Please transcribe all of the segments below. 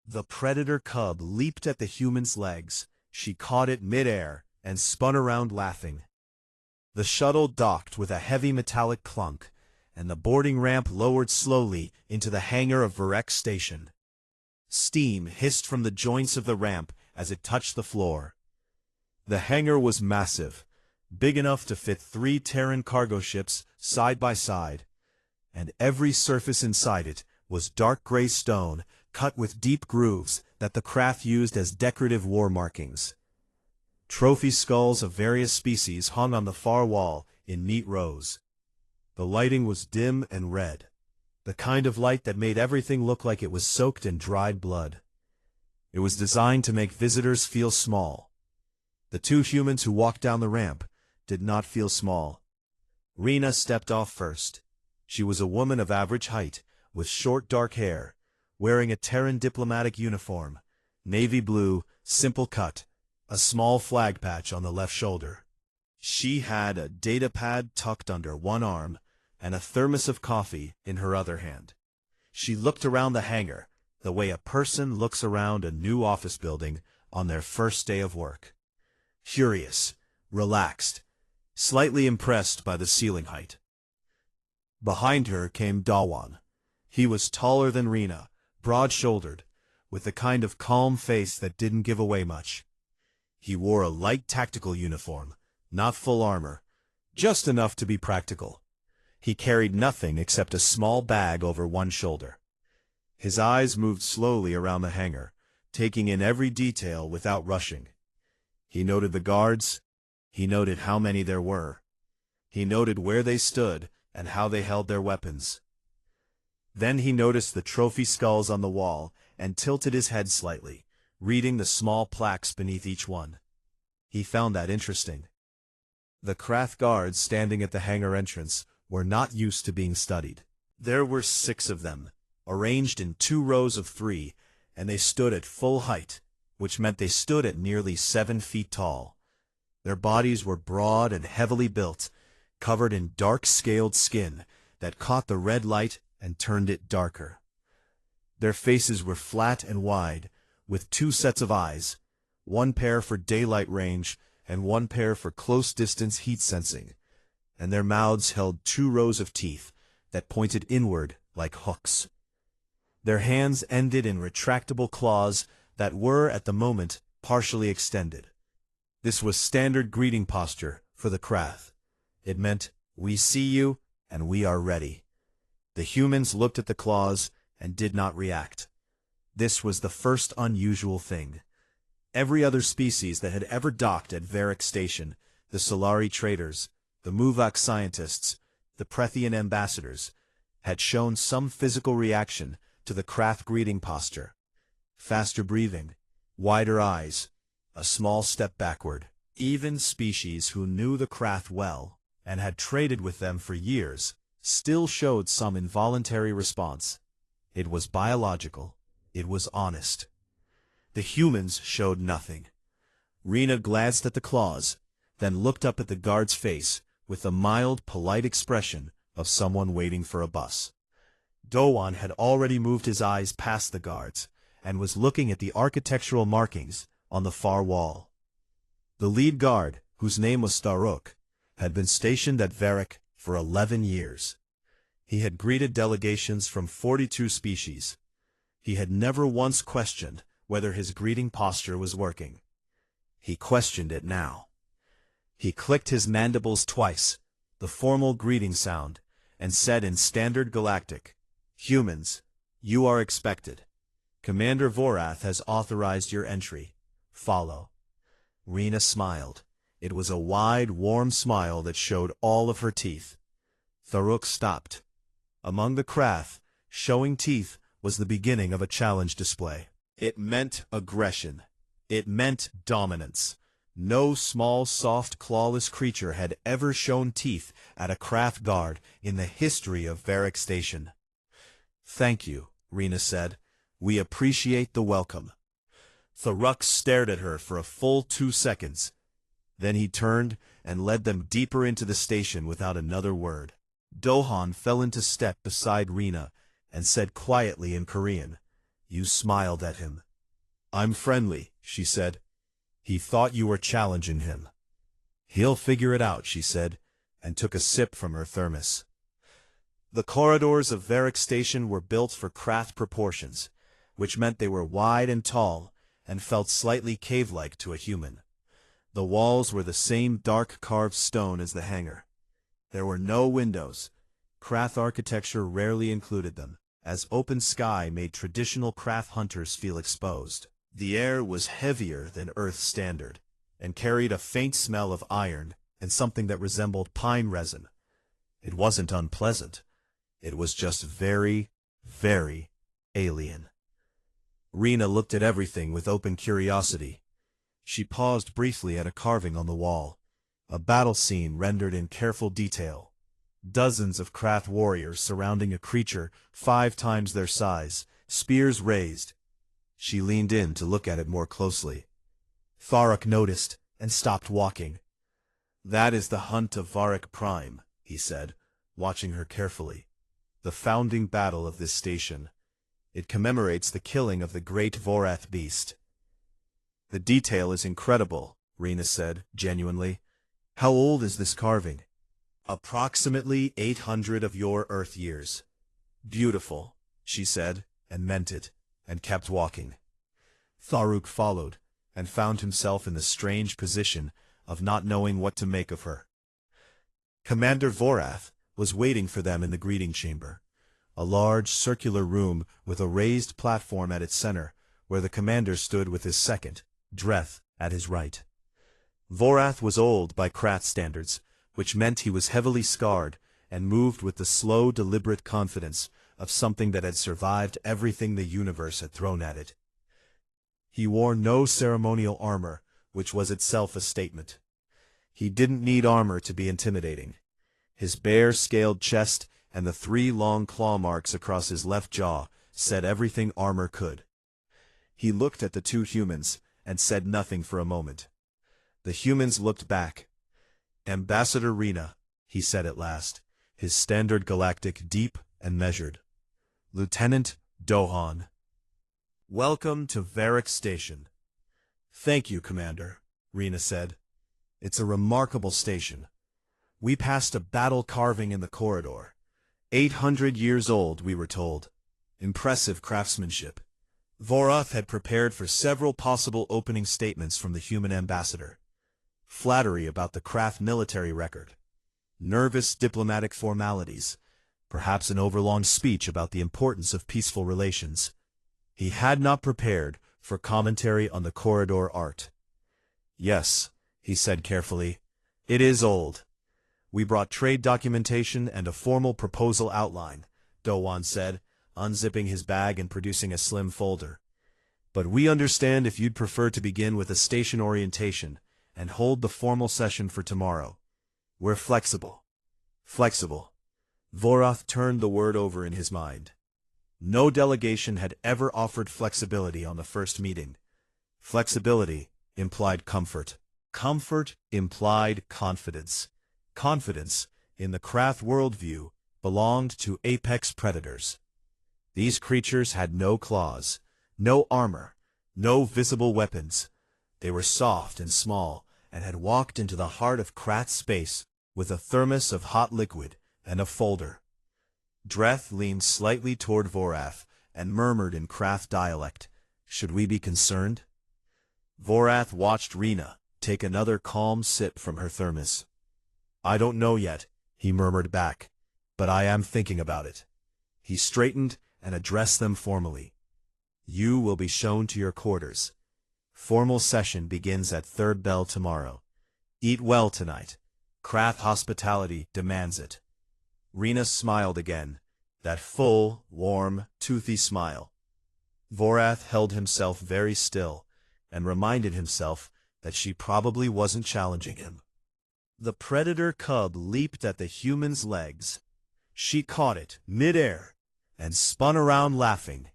The predator cub leaped at the human's legs. She caught it mid-air and spun around laughing. The shuttle docked with a heavy metallic clunk, and the boarding ramp lowered slowly into the hangar of Varek Station. Steam hissed from the joints of the ramp as it touched the floor. The hangar was massive, big enough to fit 3 Terran cargo ships side by side, and every surface inside it was dark gray stone cut with deep grooves that the craft used as decorative war markings. Trophy skulls of various species hung on the far wall in neat rows. The lighting was dim and red, the kind of light that made everything look like it was soaked in dried blood. It was designed to make visitors feel small. The 2 humans who walked down the ramp did not feel small. Rena stepped off first. She was a woman of average height, with short dark hair, wearing a Terran diplomatic uniform, navy blue, simple cut, a small flag patch on the left shoulder. She had a datapad tucked under one arm and a thermos of coffee in her other hand. She looked around the hangar the way a person looks around a new office building on their first day of work. Curious, relaxed, slightly impressed by the ceiling height. Behind her came Dawan. He was taller than Rena, broad-shouldered, with the kind of calm face that didn't give away much. He wore a light tactical uniform, not full armor, just enough to be practical. He carried nothing except a small bag over one shoulder. His eyes moved slowly around the hangar, taking in every detail without rushing. He noted the guards. He noted how many there were. He noted where they stood and how they held their weapons. Then he noticed the trophy skulls on the wall and tilted his head slightly, reading the small plaques beneath each one. He found that interesting. The Krath guards standing at the hangar entrance were not used to being studied. There were 6 of them, arranged in 2 rows of 3, and they stood at full height, which meant they stood at nearly 7 feet tall. Their bodies were broad and heavily built, covered in dark-scaled skin that caught the red light and turned it darker. Their faces were flat and wide, with 2 sets of eyes, one pair for daylight range and one pair for close-distance heat sensing, and their mouths held 2 rows of teeth that pointed inward like hooks. Their hands ended in retractable claws that were, at the moment, partially extended. This was standard greeting posture for the Krath. It meant, "We see you, and we are ready." The humans looked at the claws and did not react. This was the first unusual thing. Every other species that had ever docked at Varek Station, the Solari traders, the Muvak scientists, the Prethian ambassadors, had shown some physical reaction to the Krath greeting posture. Faster breathing, wider eyes, a small step backward. Even species who knew the Krath well and had traded with them for years still showed some involuntary response. It was biological. It was honest. The humans showed nothing. Rena glanced at the claws, then looked up at the guard's face with the mild, polite expression of someone waiting for a bus. Dowan had already moved his eyes past the guards and was looking at the architectural markings on the far wall. The lead guard, whose name was Staruk, had been stationed at Varek for 11 years. He had greeted delegations from 42 species. He had never once questioned whether his greeting posture was working. He questioned it now. He clicked his mandibles twice, the formal greeting sound, and said in standard Galactic, "Humans, you are expected. Commander Vorath has authorized your entry. Follow." Rena smiled. It was a wide, warm smile that showed all of her teeth. Tharuk stopped. Among the Krath, showing teeth was the beginning of a challenge display. It meant aggression. It meant dominance. No small, soft, clawless creature had ever shown teeth at a Krath guard in the history of Varek Station. "Thank you," Rena said. "We appreciate the welcome." Tharuk stared at her for a full 2 seconds. Then he turned and led them deeper into the station without another word. Dohan fell into step beside Rena and said quietly in Korean, You smiled at him. I'm friendly, she said. He thought you were challenging him. He'll figure it out, she said, and took a sip from her thermos. The corridors of Varick Station were built for craft proportions, which meant they were wide and tall, and felt slightly cave-like to a human. The walls were the same dark carved stone as the hangar. There were no windows. Craft architecture rarely included them, as open sky made traditional craft hunters feel exposed. The air was heavier than Earth's standard, and carried a faint smell of iron and something that resembled pine resin. It wasn't unpleasant. It was just very, very alien. Rena looked at everything with open curiosity. She paused briefly at a carving on the wall, a battle scene rendered in careful detail. Dozens of craft warriors surrounding a creature 5 times their size, spears raised. She leaned in to look at it more closely. Tharok noticed and stopped walking. That is the hunt of Varick Prime, he said, watching her carefully. The founding battle of this station. It commemorates the killing of the great Vorath beast. The detail is incredible, Rena said, genuinely. How old is this carving? Approximately 800 of your Earth years. Beautiful, she said, and meant it, and kept walking. Tharuk followed, and found himself in the strange position of not knowing what to make of her. Commander Vorath was waiting for them in the greeting chamber, a large circular room with a raised platform at its center, where the commander stood with his second, Dreth, at his right. Vorath was old by craft standards, which meant he was heavily scarred and moved with the slow, deliberate confidence of something that had survived everything the universe had thrown at it. He wore no ceremonial armor, which was itself a statement. He didn't need armor to be intimidating. His bare, scaled chest and the 3 long claw marks across his left jaw said everything armor could. He looked at the 2 humans and said nothing for a moment. The humans looked back. Ambassador Rena, he said at last, his standard galactic deep and measured. Lieutenant Dohan. Welcome to Varick Station. Thank you, Commander, Rena said. It's a remarkable station. We passed a battle carving in the corridor. 800 years old, we were told. Impressive craftsmanship. Vorath had prepared for several possible opening statements from the human ambassador. Flattery about the craft military record. Nervous diplomatic formalities. Perhaps an overlong speech about the importance of peaceful relations. He had not prepared for commentary on the corridor art. Yes, he said carefully, it is old. We brought trade documentation and a formal proposal outline, Dowan said, unzipping his bag and producing a slim folder. But we understand if you'd prefer to begin with a station orientation and hold the formal session for tomorrow. We're flexible. Flexible. Vorath turned the word over in his mind. No delegation had ever offered flexibility on the first meeting. Flexibility implied comfort. Comfort implied confidence. Confidence, in the craft worldview, belonged to apex predators. These creatures had no claws, no armor, no visible weapons. They were soft and small, and had walked into the heart of craft space with a thermos of hot liquid and a folder. Dreth leaned slightly toward Vorath and murmured in craft dialect, "Should we be concerned?" Vorath watched Rena take another calm sip from her thermos. "I don't know yet," he murmured back, "but I am thinking about it." He straightened and addressed them formally. "You will be shown to your quarters. Formal session begins at 3rd bell tomorrow. Eat well tonight. Craft hospitality demands it." Rena smiled again, that full, warm, toothy smile. Vorath held himself very still and reminded himself that she probably wasn't challenging him. The predator cub leaped at the human's legs. She caught it mid-air and spun around laughing.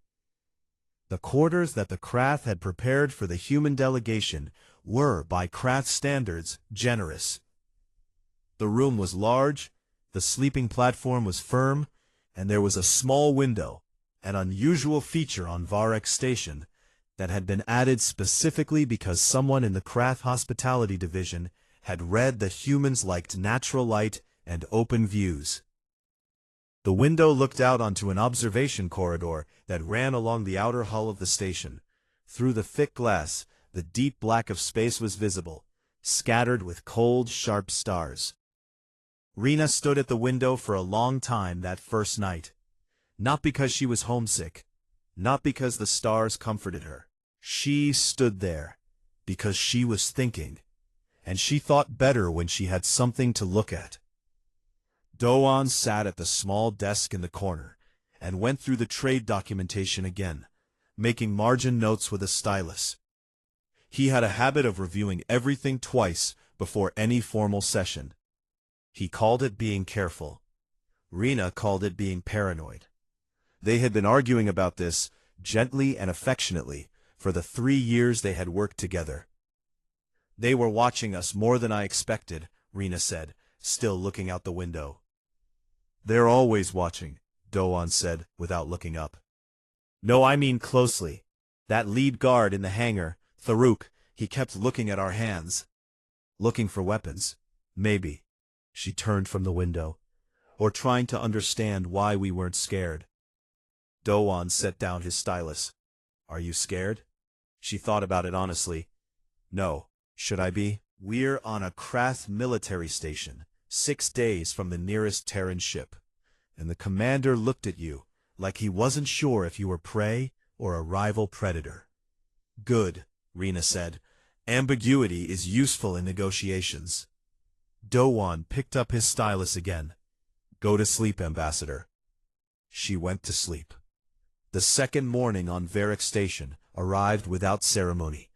The quarters that the craft had prepared for the human delegation were, by craft standards, generous. The room was large, the sleeping platform was firm, and there was a small window, an unusual feature on Varek Station that had been added specifically because someone in the craft hospitality division had read that humans liked natural light and open views. The window looked out onto an observation corridor that ran along the outer hull of the station. Through the thick glass, the deep black of space was visible, scattered with cold, sharp stars. Rena stood at the window for a long time that first night. Not because she was homesick, not because the stars comforted her. She stood there because she was thinking, and she thought better when she had something to look at. Doan sat at the small desk in the corner and went through the trade documentation again, making margin notes with a stylus. He had a habit of reviewing everything twice before any formal session. He called it being careful. Rena called it being paranoid. They had been arguing about this, gently and affectionately, for the 3 years they had worked together. "They were watching us more than I expected," Rena said, still looking out the window. "They're always watching," Doan said, without looking up. "No, I mean closely. That lead guard in the hangar, Tharuk, he kept looking at our hands. Looking for weapons. Maybe." She turned from the window. "Or trying to understand why we weren't scared." Doan set down his stylus. "Are you scared?" She thought about it honestly. "No. Should I be? We're on a Krath military station, 6 days from the nearest Terran ship. And the commander looked at you, like he wasn't sure if you were prey or a rival predator." "Good," Rena said. "Ambiguity is useful in negotiations." Doan picked up his stylus again. "Go to sleep, Ambassador." She went to sleep. The second morning on Varek Station arrived without ceremony.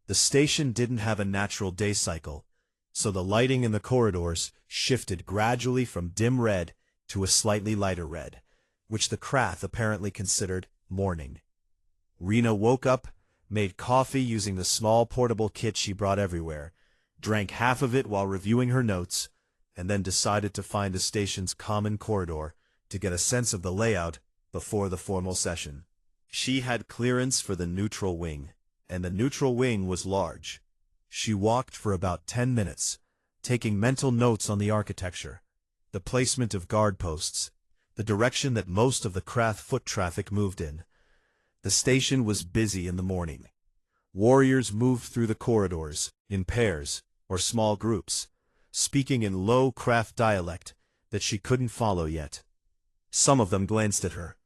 The station didn't have a natural day cycle, so the lighting in the corridors shifted gradually from dim red to a slightly lighter red, which the Krath apparently considered morning. Rena woke up, made coffee using the small portable kit she brought everywhere, drank half of it while reviewing her notes, and then decided to find the station's common corridor to get a sense of the layout before the formal session. She had clearance for the neutral wing, and the neutral wing was large. She walked for about 10 minutes, taking mental notes on the architecture, the placement of guard posts, the direction that most of the Krath foot traffic moved in. The station was busy in the morning. Warriors moved through the corridors, in pairs, or small groups, speaking in low Krath dialect that she couldn't follow yet. Some of them glanced at her.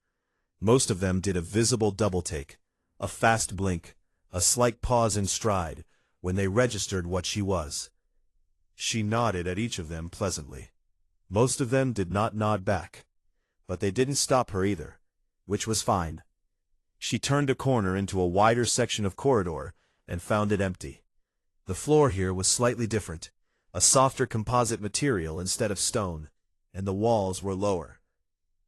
Most of them did a visible double-take, a fast blink, a slight pause in stride, when they registered what she was. She nodded at each of them pleasantly. Most of them did not nod back, but they didn't stop her either, which was fine. She turned a corner into a wider section of corridor and found it empty. The floor here was slightly different, a softer composite material instead of stone, and the walls were lower.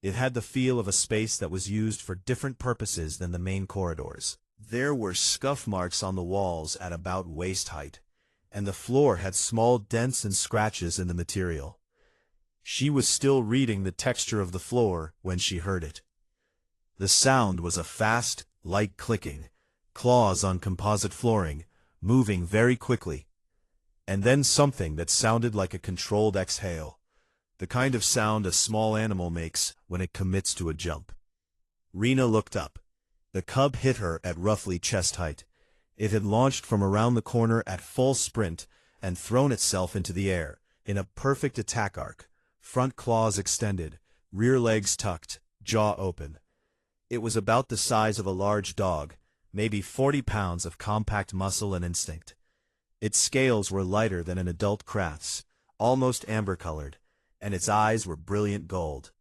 It had the feel of a space that was used for different purposes than the main corridors. There were scuff marks on the walls at about waist height, and the floor had small dents and scratches in the material. She was still reading the texture of the floor when she heard it. The sound was a fast, light clicking, claws on composite flooring, moving very quickly, and then something that sounded like a controlled exhale, the kind of sound a small animal makes when it commits to a jump. Rena looked up. The cub hit her at roughly chest height. It had launched from around the corner at full sprint and thrown itself into the air, in a perfect attack arc, front claws extended, rear legs tucked, jaw open. It was about the size of a large dog, maybe 40 pounds of compact muscle and instinct. Its scales were lighter than an adult Krath's, almost amber-colored, and its eyes were brilliant gold.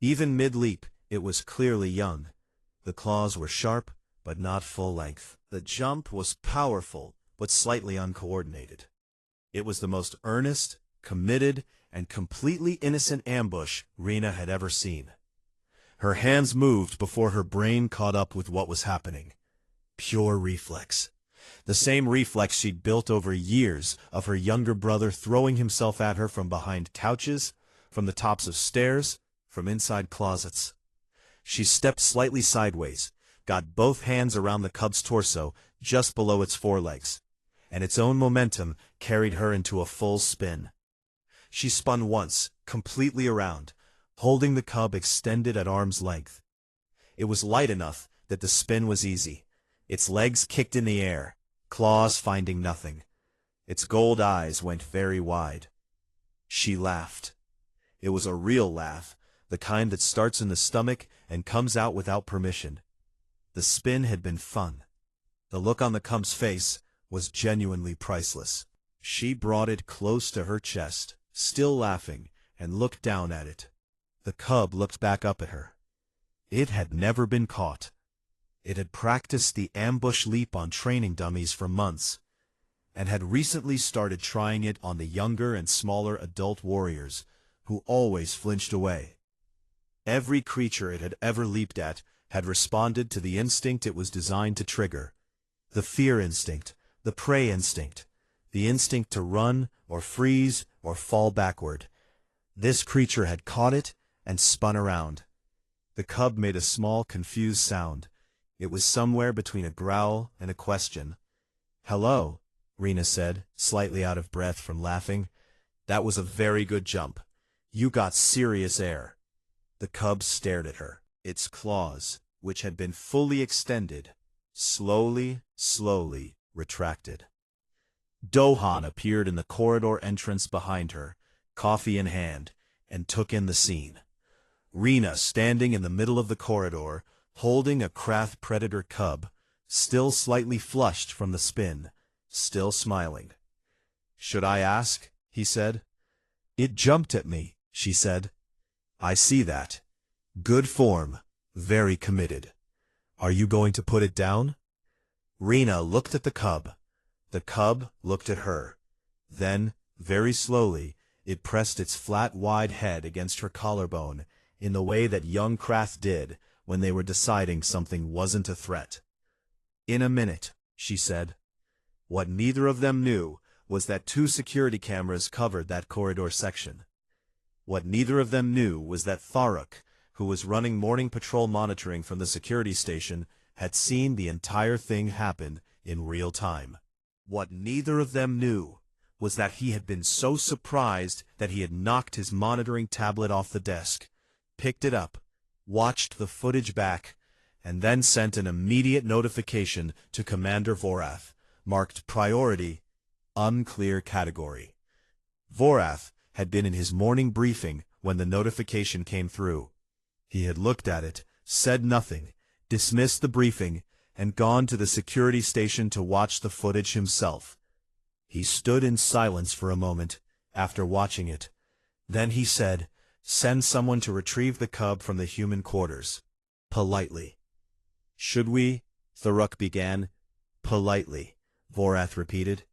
Even mid-leap, it was clearly young. The claws were sharp, but not full length. The jump was powerful, but slightly uncoordinated. It was the most earnest, committed, and completely innocent ambush Rena had ever seen. Her hands moved before her brain caught up with what was happening. Pure reflex. The same reflex she'd built over years of her younger brother throwing himself at her from behind couches, from the tops of stairs, from inside closets. She stepped slightly sideways, got both hands around the cub's torso just below its forelegs, and its own momentum carried her into a full spin. She spun once, completely around, holding the cub extended at arm's length. It was light enough that the spin was easy. Its legs kicked in the air, claws finding nothing. Its gold eyes went very wide. She laughed. It was a real laugh, the kind that starts in the stomach and comes out without permission. The spin had been fun. The look on the cub's face was genuinely priceless. She brought it close to her chest, still laughing, and looked down at it. The cub looked back up at her. It had never been caught. It had practiced the ambush leap on training dummies for months, and had recently started trying it on the younger and smaller adult warriors, who always flinched away. Every creature it had ever leaped at had responded to the instinct it was designed to trigger. The fear instinct, the prey instinct, the instinct to run or freeze or fall backward. This creature had caught it and spun around. The cub made a small, confused sound. It was somewhere between a growl and a question. "Hello," Rena said, slightly out of breath from laughing. "That was a very good jump. You got serious air." The cub stared at her. Its claws, which had been fully extended, slowly retracted. Dohan appeared in the corridor entrance behind her, coffee in hand, and took in the scene. Rena standing in the middle of the corridor, holding a Krath predator cub, still slightly flushed from the spin, still smiling. "Should I ask?" he said. "It jumped at me," she said. "I see that. Good form, very committed. Are you going to put it down?" Rena looked at the cub. The cub looked at her. Then, very slowly, it pressed its flat, wide head against her collarbone in the way that young Krath did when they were deciding something wasn't a threat. "In a minute," she said. What neither of them knew was that 2 security cameras covered that corridor section. What neither of them knew was that Tharuk, who was running morning patrol monitoring from the security station, had seen the entire thing happen in real time. What neither of them knew was that he had been so surprised that he had knocked his monitoring tablet off the desk, picked it up, watched the footage back, and then sent an immediate notification to Commander Vorath, marked Priority, Unclear Category. Vorath had been in his morning briefing when the notification came through. He had looked at it, said nothing, dismissed the briefing, and gone to the security station to watch the footage himself. He stood in silence for a moment after watching it. Then he said, "Send someone to retrieve the cub from the human quarters." Politely. "Should we?" Tharuk began. "Politely," Vorath repeated.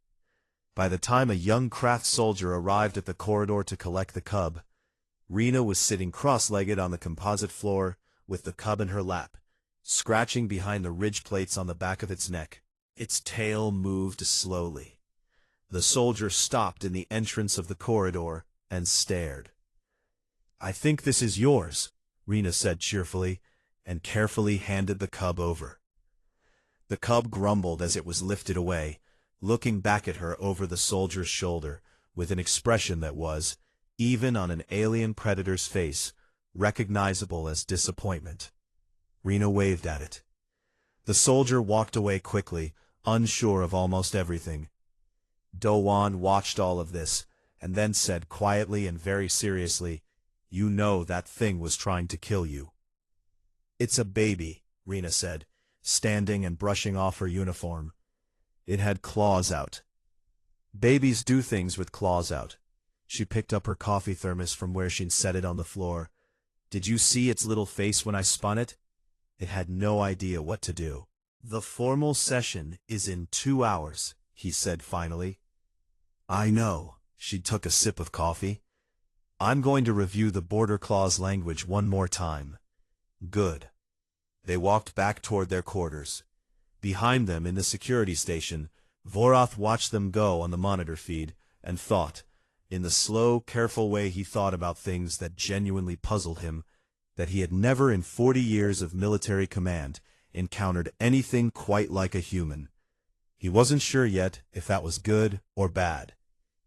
By the time a young Krath soldier arrived at the corridor to collect the cub, Rena was sitting cross-legged on the composite floor with the cub in her lap, scratching behind the ridge plates on the back of its neck. Its tail moved slowly. The soldier stopped in the entrance of the corridor and stared. "I think this is yours," Rena said cheerfully, and carefully handed the cub over. The cub grumbled as it was lifted away, looking back at her over the soldier's shoulder with an expression that was, even on an alien predator's face, recognizable as disappointment. Rena waved at it. The soldier walked away quickly, unsure of almost everything. Dowan watched all of this, and then said quietly and very seriously, "You know that thing was trying to kill you." "It's a baby," Rena said, standing and brushing off her uniform. "It had claws out." "Babies do things with claws out." She picked up her coffee thermos from where she'd set it on the floor. "Did you see its little face when I spun it? It had no idea what to do." "The formal session is in 2 hours," he said finally. "I know." She took a sip of coffee. "I'm going to review the border clause language one more time." "Good." They walked back toward their quarters. Behind them in the security station, Vorath watched them go on the monitor feed and thought, in the slow, careful way he thought about things that genuinely puzzled him, that he had never in 40 years of military command encountered anything quite like a human. He wasn't sure yet if that was good or bad.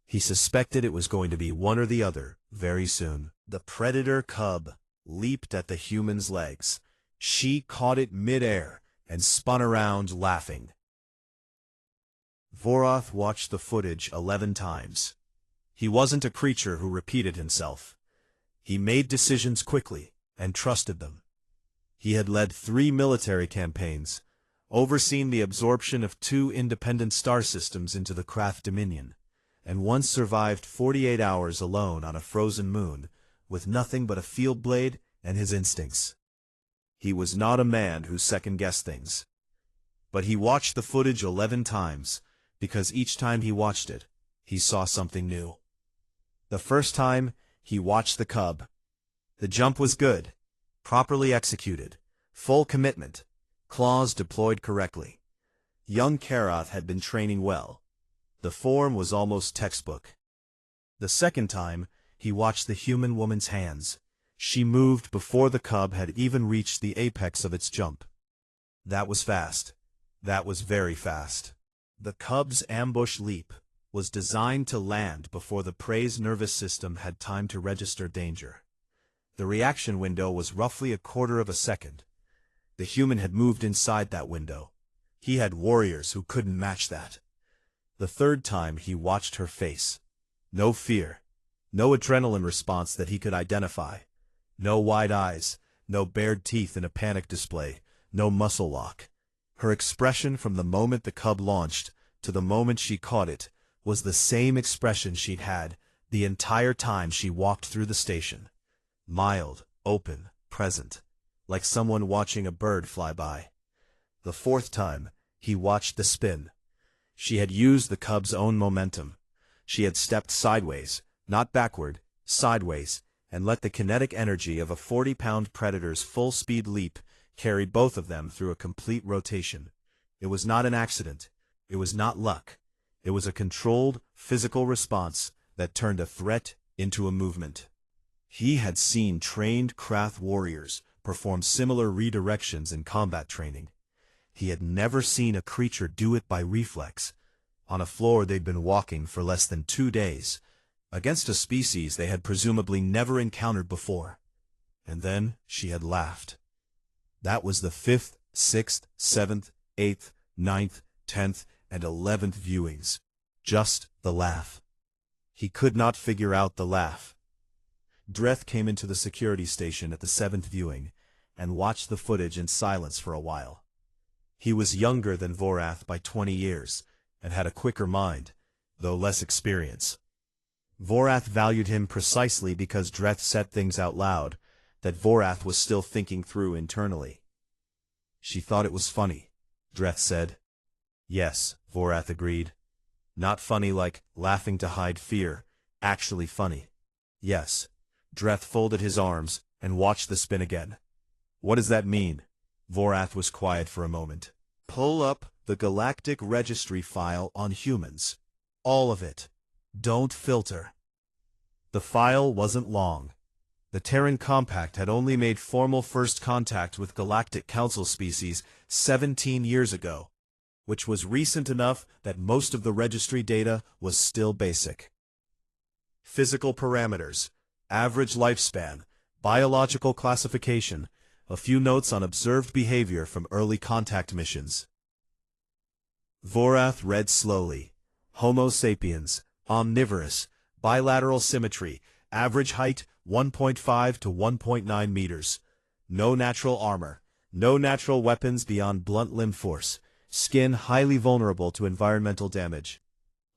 He suspected it was going to be one or the other very soon. The predator cub leaped at the human's legs. She caught it mid-air and spun around laughing. Vorath watched the footage 11 times. He wasn't a creature who repeated himself. He made decisions quickly and trusted them. He had led 3 military campaigns, overseen the absorption of 2 independent star systems into the Krath Dominion, and once survived 48 hours alone on a frozen moon, with nothing but a field blade and his instincts. He was not a man who second-guessed things. But he watched the footage 11 times, because each time he watched it, he saw something new. The first time, he watched the cub. The jump was good, properly executed, full commitment, claws deployed correctly. Young Karath had been training well. The form was almost textbook. The second time, he watched the human woman's hands. She moved before the cub had even reached the apex of its jump. That was fast. That was very fast. The cub's ambush leap was designed to land before the prey's nervous system had time to register danger. The reaction window was roughly 1/4 of a second. The human had moved inside that window. He had warriors who couldn't match that. The third time he watched her face. No fear. No adrenaline response that he could identify. No wide eyes. No bared teeth in a panic display. No muscle lock. Her expression from the moment the cub launched to the moment she caught it was the same expression she'd had the entire time she walked through the station. Mild, open, present, like someone watching a bird fly by. The fourth time, he watched the spin. She had used the cub's own momentum. She had stepped sideways, not backward, sideways, and let the kinetic energy of a 40-pound predator's full-speed leap carry both of them through a complete rotation. It was not an accident. It was not luck. It was a controlled, physical response that turned a threat into a movement. He had seen trained Krath warriors perform similar redirections in combat training. He had never seen a creature do it by reflex, on a floor they'd been walking for less than 2 days, against a species they had presumably never encountered before. And then she had laughed. That was the 5th, 6th, 7th, 8th, 9th, 10th, and 11th viewings. Just the laugh. He could not figure out the laugh. Dreth came into the security station at the 7th viewing, and watched the footage in silence for a while. He was younger than Vorath by 20 years, and had a quicker mind, though less experience. Vorath valued him precisely because Dreth said things out loud that Vorath was still thinking through internally. She thought it was funny, Dreth said. Yes, Vorath agreed. Not funny like laughing to hide fear, actually funny. Yes. Dreth folded his arms and watched the spin again. What does that mean? Vorath was quiet for a moment. Pull up the Galactic Registry file on humans. All of it. Don't filter. The file wasn't long. The Terran Compact had only made formal first contact with Galactic Council species 17 years ago, which was recent enough that most of the registry data was still basic. Physical parameters, average lifespan, biological classification, a few notes on observed behavior from early contact missions. Vorath read slowly. Homo sapiens, omnivorous, bilateral symmetry, average height 1.5 to 1.9 meters. No natural armor, no natural weapons beyond blunt limb force, skin highly vulnerable to environmental damage.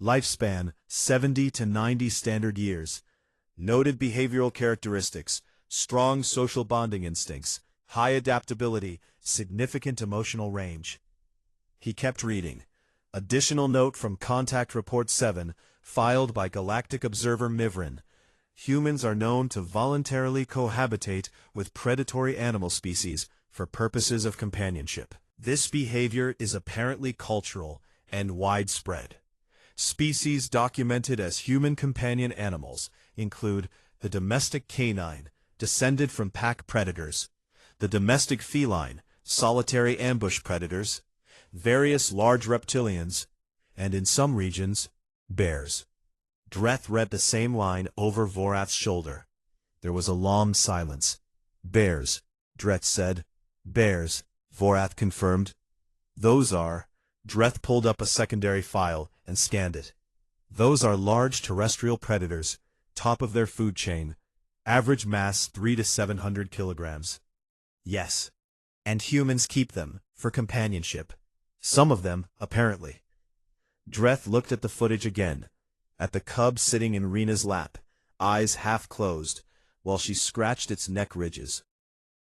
Lifespan 70 to 90 standard years. Noted behavioral characteristics, strong social bonding instincts, high adaptability, significant emotional range. He kept reading. Additional note from Contact Report 7, filed by Galactic Observer Mivrin. Humans are known to voluntarily cohabitate with predatory animal species for purposes of companionship. This behavior is apparently cultural and widespread. Species documented as human companion animals include the domestic canine, descended from pack predators, the domestic feline, solitary ambush predators, various large reptilians, and in some regions, bears. Dreth read the same line over Vorath's shoulder. There was a long silence. Bears, Dreth said. Bears, Vorath confirmed. Those are. Dreth pulled up a secondary file and scanned it. Those are large terrestrial predators, top of their food chain, average mass 300 to 700 kilograms. Yes. And humans keep them, for companionship. Some of them, apparently. Dreth looked at the footage again, at the cub sitting in Rena's lap, eyes half closed, while she scratched its neck ridges.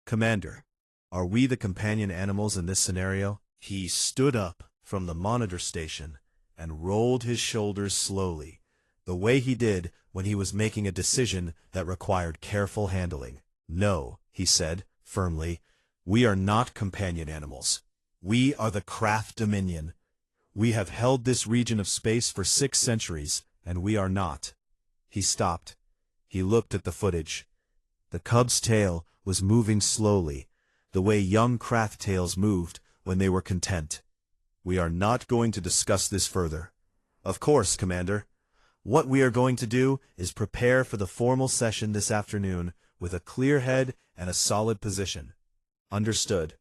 Commander, are we the companion animals in this scenario? He stood up from the monitor station and rolled his shoulders slowly, the way he did when he was making a decision that required careful handling. No, he said, firmly, we are not companion animals. We are the Craft Dominion. We have held this region of space for 6 centuries, and we are not. He stopped. He looked at the footage. The cub's tail was moving slowly, the way young craft tails moved when they were content. We are not going to discuss this further. Of course, Commander. What we are going to do is prepare for the formal session this afternoon with a clear head and a solid position. Understood.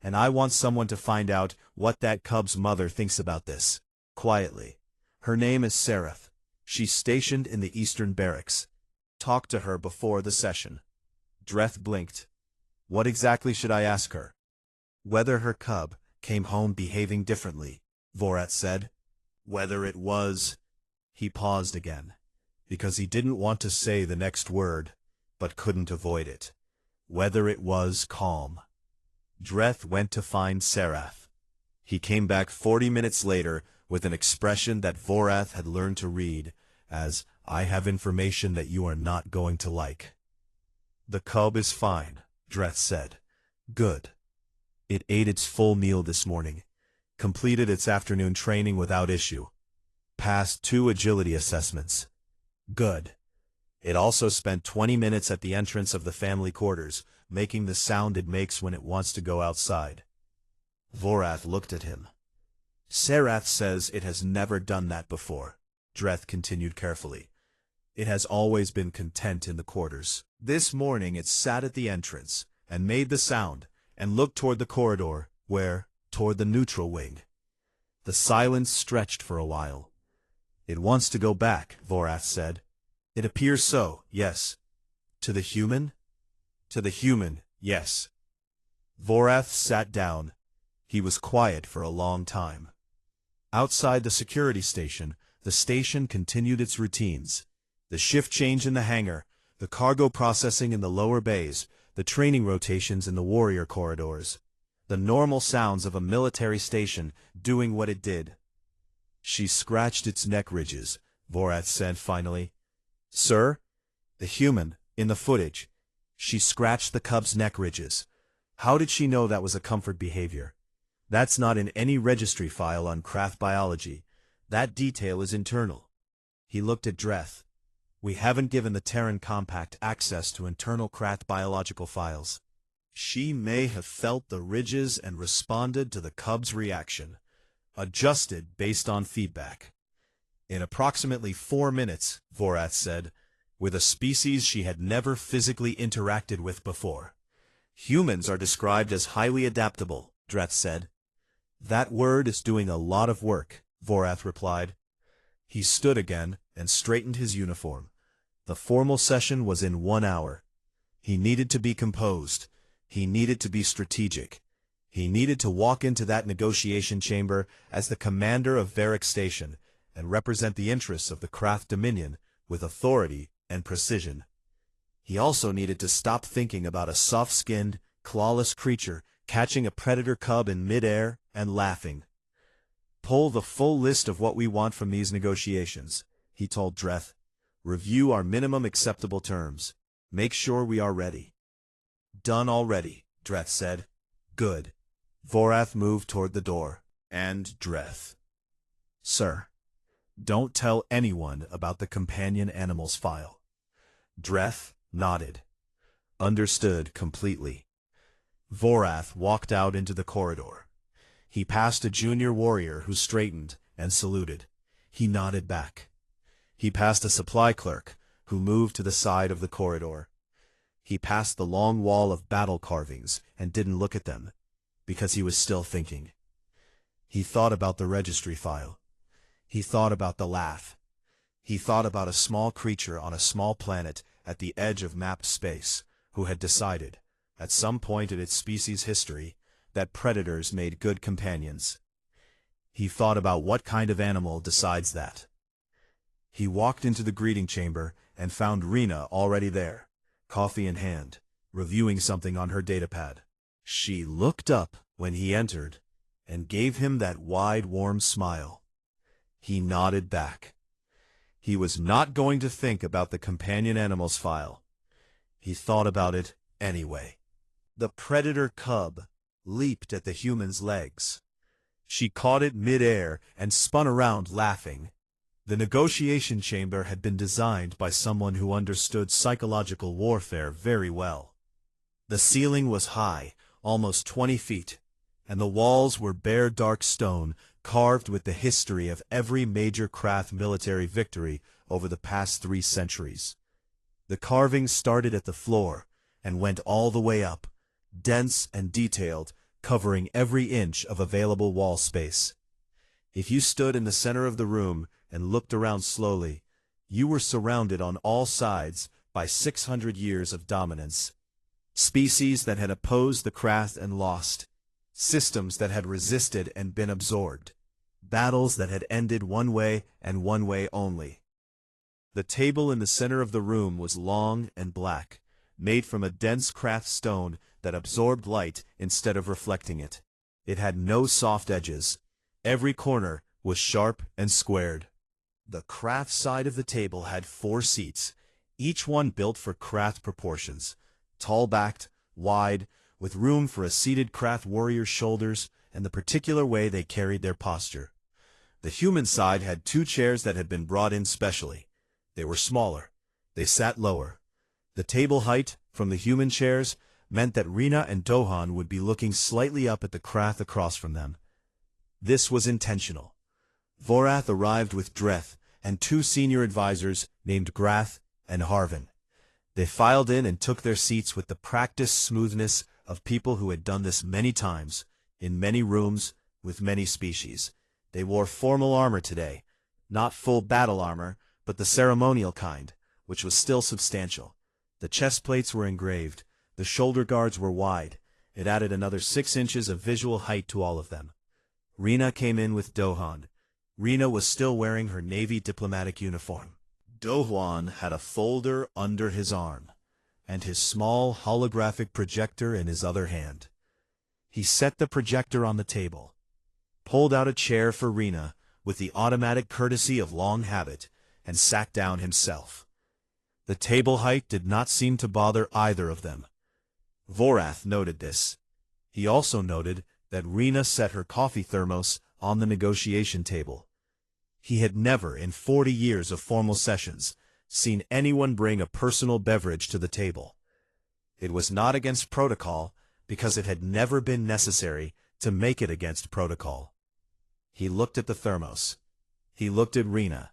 And I want someone to find out what that cub's mother thinks about this. Quietly. Her name is Seraph. She's stationed in the Eastern Barracks. Talk to her before the session. Dreth blinked. What exactly should I ask her? Whether her cub came home behaving differently, Vorath said. Whether it was... He paused again, because he didn't want to say the next word, but couldn't avoid it. Whether it was calm. Dreth went to find Seraph. He came back 40 minutes later with an expression that Vorath had learned to read as, I have information that you are not going to like. The cub is fine, Dreth said. Good. It ate its full meal this morning, completed its afternoon training without issue, passed 2 agility assessments. Good. It also spent 20 minutes at the entrance of the family quarters, making the sound it makes when it wants to go outside. Vorath looked at him. Seraph says it has never done that before, Dreth continued carefully. It has always been content in the quarters. This morning it sat at the entrance, and made the sound, and looked toward the corridor, where, toward the neutral wing. The silence stretched for a while. It wants to go back, Vorath said. It appears so, yes. To the human? To the human, yes. Vorath sat down. He was quiet for a long time. Outside the security station, the station continued its routines. The shift change in the hangar, the cargo processing in the lower bays, the training rotations in the warrior corridors. The normal sounds of a military station doing what it did. She scratched its neck ridges, Vorath said finally. Sir? The human, in the footage. She scratched the cub's neck ridges. How did she know that was a comfort behavior? That's not in any registry file on craft biology. That detail is internal. He looked at Dreth. We haven't given the Terran Compact access to internal craft biological files. She may have felt the ridges and responded to the cub's reaction, adjusted based on feedback. In approximately 4 minutes, Vorath said, with a species she had never physically interacted with before. Humans are described as highly adaptable, Dreth said. That word is doing a lot of work, Vorath replied. He stood again and straightened his uniform. The formal session was in 1 hour. He needed to be composed. He needed to be strategic. He needed to walk into that negotiation chamber as the commander of Varric Station and represent the interests of the Craft Dominion with authority and precision. He also needed to stop thinking about a soft-skinned, clawless creature catching a predator cub in midair and laughing. Pull the full list of what we want from these negotiations, he told Dreth. Review our minimum acceptable terms. Make sure we are ready. Done already, Dreth said. Good. Vorath moved toward the door. And Dreth. Sir, don't tell anyone about the companion animals file. Dreth nodded. Understood completely. Vorath walked out into the corridor. He passed a junior warrior who straightened and saluted. He nodded back. He passed a supply clerk who moved to the side of the corridor. He passed the long wall of battle carvings and didn't look at them, because he was still thinking. He thought about the registry file. He thought about the laugh. He thought about a small creature on a small planet at the edge of mapped space who had decided, at some point in its species' history, that predators made good companions. He thought about what kind of animal decides that. He walked into the greeting chamber and found Rena already there, coffee in hand, reviewing something on her datapad. She looked up when he entered and gave him that wide, warm smile. He nodded back. He was not going to think about the companion animals file. He thought about it anyway. The predator cub leaped at the human's legs. She caught it mid-air and spun around laughing. The negotiation chamber had been designed by someone who understood psychological warfare very well. The ceiling was high, almost 20 feet, and the walls were bare dark stone carved with the history of every major craft military victory over the past 3 centuries. The carvings started at the floor and went all the way up, dense and detailed, covering every inch of available wall space. If you stood in the center of the room and looked around slowly, you were surrounded on all sides by 600 years of dominance. Species that had opposed the craft and lost. Systems that had resisted and been absorbed. Battles that had ended one way and one way only. The table in the center of the room was long and black, made from a dense craft stone that absorbed light instead of reflecting it. It had no soft edges. Every corner was sharp and squared. The craft side of the table had 4 seats, each one built for craft proportions, tall-backed, wide, with room for a seated craft warrior's shoulders and the particular way they carried their posture. The human side had 2 chairs that had been brought in specially. They were smaller. They sat lower. The table height from the human chairs meant that Rena and Dohan would be looking slightly up at the craft across from them. This was intentional. Vorath arrived with Dreth and 2 senior advisors named Grath and Harvin. They filed in and took their seats with the practiced smoothness of people who had done this many times, in many rooms, with many species. They wore formal armor today, not full battle armor, but the ceremonial kind, which was still substantial. The chest plates were engraved, the shoulder guards were wide. It added another 6 inches of visual height to all of them. Rena came in with Dohan. Rena was still wearing her Navy diplomatic uniform. Dohan had a folder under his arm, and his small holographic projector in his other hand. He set the projector on the table, pulled out a chair for Rena with the automatic courtesy of long habit, and sat down himself. The table height did not seem to bother either of them. Vorath noted this. He also noted that Rena set her coffee thermos on the negotiation table. He had never, in 40 years of formal sessions, seen anyone bring a personal beverage to the table. It was not against protocol because it had never been necessary to make it against protocol. He looked at the thermos. He looked at Rena.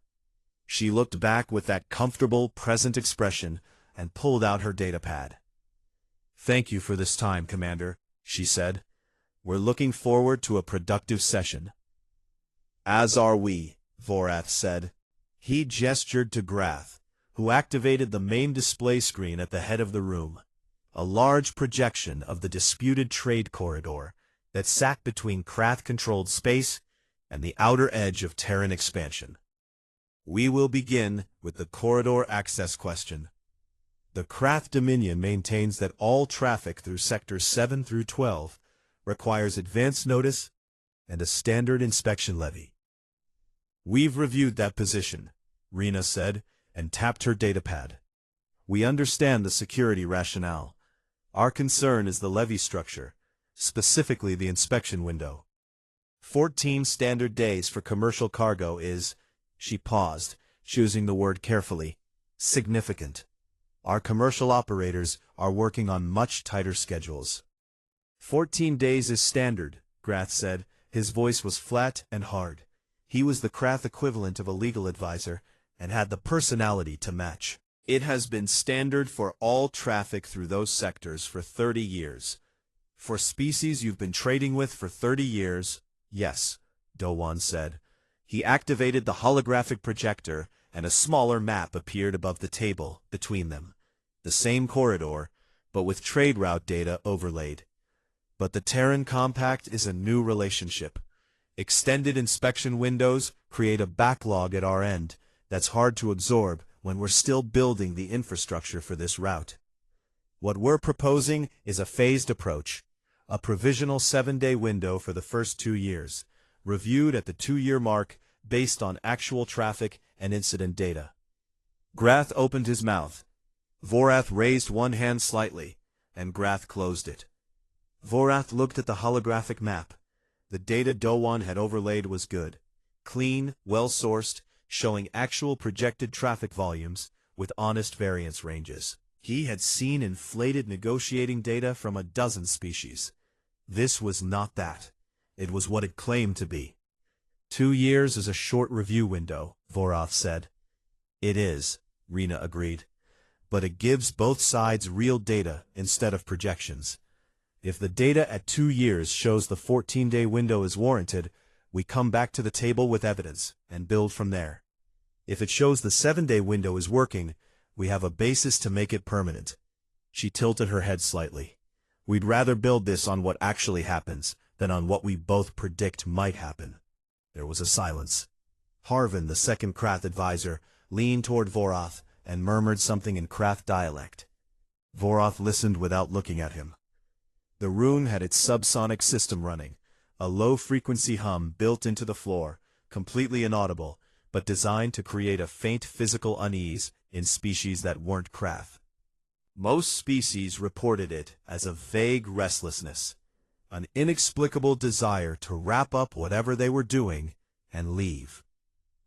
She looked back with that comfortable, present expression and pulled out her datapad. "Thank you for this time, Commander," she said. "We're looking forward to a productive session." "As are we," Vorath said. He gestured to Grath, who activated the main display screen at the head of the room, a large projection of the disputed trade corridor that sat between Krath-controlled space and the outer edge of Terran expansion. "We will begin with the corridor access question. The Krath Dominion maintains that all traffic through Sectors 7 through 12 requires advance notice and a standard inspection levy." "We've reviewed that position," Rena said, and tapped her datapad. "We understand the security rationale. Our concern is the levy structure, specifically the inspection window. 14 standard days for commercial cargo is," she paused, choosing the word carefully, "significant. Our commercial operators are working on much tighter schedules. 14 days is standard, Grath said. His voice was flat and hard. He was the Krath equivalent of a legal advisor, and had the personality to match. It has been standard for all traffic through those sectors for 30 years. For species you've been trading with for 30 years, yes, Dowan said. He activated the holographic projector, and a smaller map appeared above the table, between them. The same corridor, but with trade route data overlaid. But the Terran Compact is a new relationship. Extended inspection windows create a backlog at our end that's hard to absorb when we're still building the infrastructure for this route. What we're proposing is a phased approach, a provisional 7-day window for the first 2 years, reviewed at the 2-year mark based on actual traffic and incident data. Grath opened his mouth. Vorath raised one hand slightly, and Grath closed it. Vorath looked at the holographic map. The data Dowan had overlaid was good. Clean, well-sourced, showing actual projected traffic volumes with honest variance ranges. He had seen inflated negotiating data from a dozen species. This was not that. It was what it claimed to be. 2 years is a short review window, Vorath said. It is, Rena agreed. But it gives both sides real data instead of projections. If the data at 2 years shows the 14-day window is warranted, we come back to the table with evidence and build from there. If it shows the 7-day window is working, we have a basis to make it permanent. She tilted her head slightly. We'd rather build this on what actually happens than on what we both predict might happen. There was a silence. Harvin, the second Krath advisor, leaned toward Vorath and murmured something in Krath dialect. Vorath listened without looking at him. The rune had its subsonic system running, a low-frequency hum built into the floor, completely inaudible, but designed to create a faint physical unease in species that weren't Krath. Most species reported it as a vague restlessness, an inexplicable desire to wrap up whatever they were doing and leave.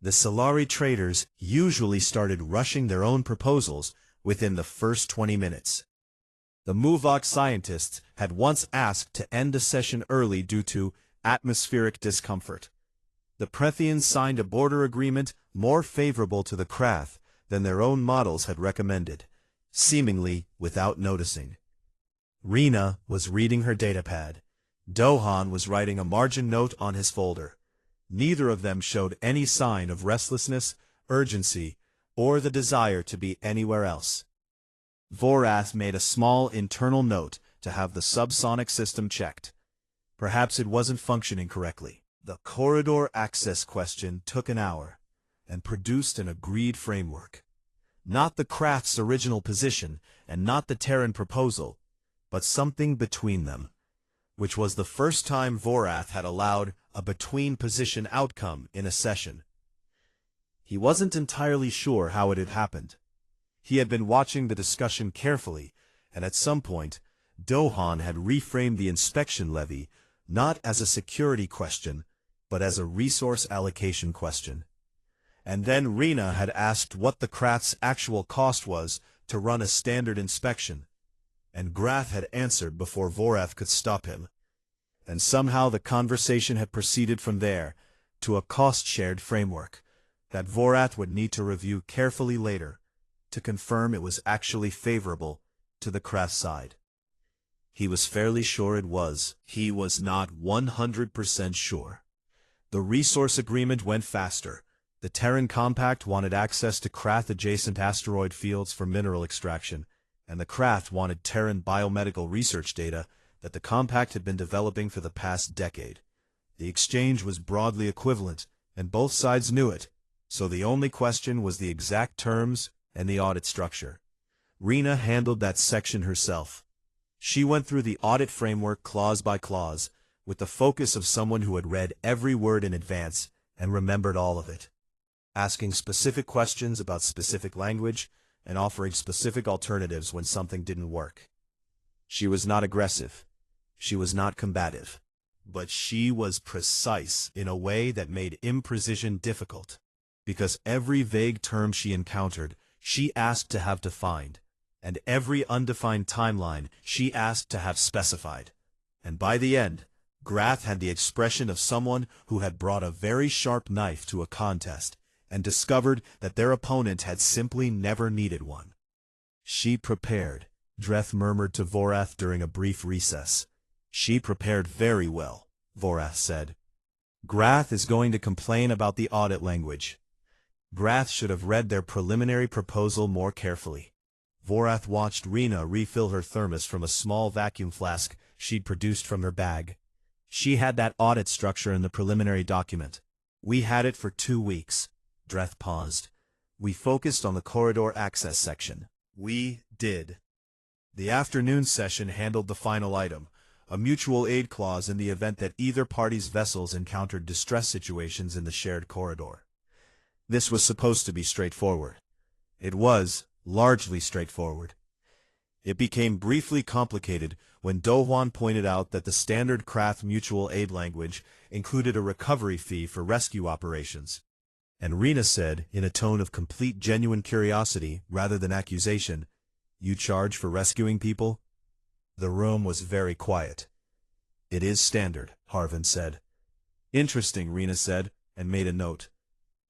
The Solari traders usually started rushing their own proposals within the first 20 minutes. The Muvok scientists had once asked to end a session early due to atmospheric discomfort. The Prethians signed a border agreement more favorable to the Krath than their own models had recommended, seemingly without noticing. Rena was reading her datapad. Dohan was writing a margin note on his folder. Neither of them showed any sign of restlessness, urgency, or the desire to be anywhere else. Vorath made a small internal note to have the subsonic system checked. Perhaps it wasn't functioning correctly. The corridor access question took an hour and produced an agreed framework. Not the Krath's original position and not the Terran proposal, but something between them, which was the first time Vorath had allowed a between-position outcome in a session. He wasn't entirely sure how it had happened. He had been watching the discussion carefully, and at some point, Dohan had reframed the inspection levy not as a security question, but as a resource allocation question. And then Rena had asked what the Krath's actual cost was to run a standard inspection, and Grath had answered before Vorath could stop him. And somehow the conversation had proceeded from there to a cost-shared framework that Vorath would need to review carefully later to confirm it was actually favorable to the Krath side. He was fairly sure it was. He was not 100% sure. The resource agreement went faster. The Terran Compact wanted access to Krath-adjacent asteroid fields for mineral extraction, and the Krath wanted Terran biomedical research data that the Compact had been developing for the past decade. The exchange was broadly equivalent, and both sides knew it, so the only question was the exact terms and the audit structure. Rena handled that section herself. She went through the audit framework clause by clause, with the focus of someone who had read every word in advance and remembered all of it, asking specific questions about specific language and offering specific alternatives when something didn't work. She was not aggressive. She was not combative. But she was precise in a way that made imprecision difficult, because every vague term she encountered, she asked to have defined, and every undefined timeline she asked to have specified. And by the end, Grath had the expression of someone who had brought a very sharp knife to a contest and discovered that their opponent had simply never needed one. She prepared, Dreth murmured to Vorath during a brief recess. She prepared very well, Vorath said. Grath is going to complain about the audit language. Grath should have read their preliminary proposal more carefully. Vorath watched Rena refill her thermos from a small vacuum flask she'd produced from her bag. She had that audit structure in the preliminary document. We had it for 2 weeks. Dreth paused. We focused on the corridor access section. We did. The afternoon session handled the final item, a mutual aid clause in the event that either party's vessels encountered distress situations in the shared corridor. This was supposed to be straightforward. It was largely straightforward. It became briefly complicated when Dohwan pointed out that the standard Krath mutual aid language included a recovery fee for rescue operations. And Rena said, in a tone of complete genuine curiosity rather than accusation, "You charge for rescuing people?" The room was very quiet. "It is standard," Harvin said. "Interesting," Rena said, and made a note.